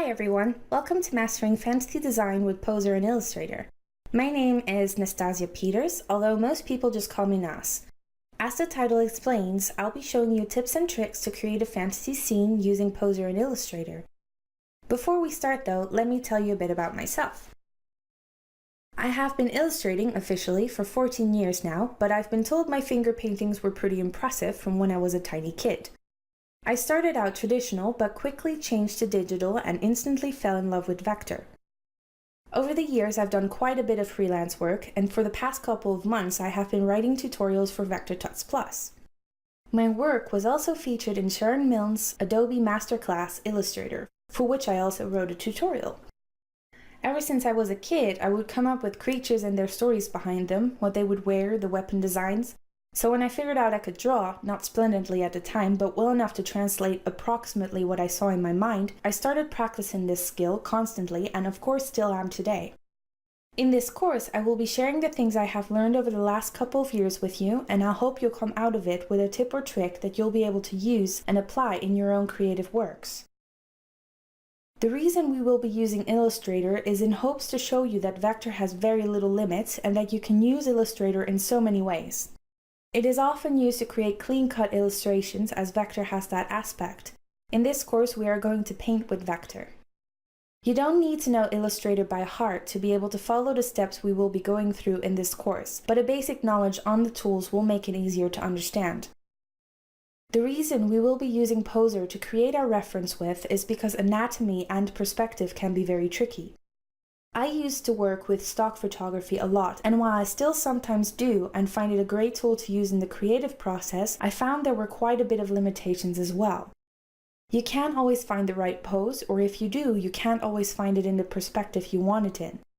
Hi everyone, welcome to Mastering Fantasy Design with Poser and Illustrator. My name is Nastasia Peters, although most people just call me Nas. As the title explains, I'll be showing you tips and tricks to create a fantasy scene using Poser and Illustrator. Before we start though, let me tell you a bit about myself. I have been illustrating officially for 14 years now, but I've been told my finger paintings were pretty impressive from when I was a tiny kid. I started out traditional, but quickly changed to digital and instantly fell in love with vector. Over the years, I've done quite a bit of freelance work, and for the past couple of months, I have been writing tutorials for Vector Tuts Plus. My work was also featured in Sharon Milne's Adobe Masterclass Illustrator, for which I also wrote a tutorial. Ever since I was a kid, I would come up with creatures and their stories behind them, what they would wear, the weapon designs. So when I figured out I could draw, not splendidly at the time, but well enough to translate approximately what I saw in my mind, I started practicing this skill constantly and of course still am today. In this course, I will be sharing the things I have learned over the last couple of years with you, and I hope you'll come out of it with a tip or trick that you'll be able to use and apply in your own creative works. The reason we will be using Illustrator is in hopes to show you that Vector has very little limits and that you can use Illustrator in so many ways. It is often used to create clean-cut illustrations as Vector has that aspect. In this course, we are going to paint with Vector. You don't need to know Illustrator by heart to be able to follow the steps we will be going through in this course, but a basic knowledge on the tools will make it easier to understand. The reason we will be using Poser to create our reference with is because anatomy and perspective can be very tricky. I used to work with stock photography a lot, and while I still sometimes do and find it a great tool to use in the creative process, I found there were quite a bit of limitations as well. You can't always find the right pose, or if you do, you can't always find it in the perspective you want it in.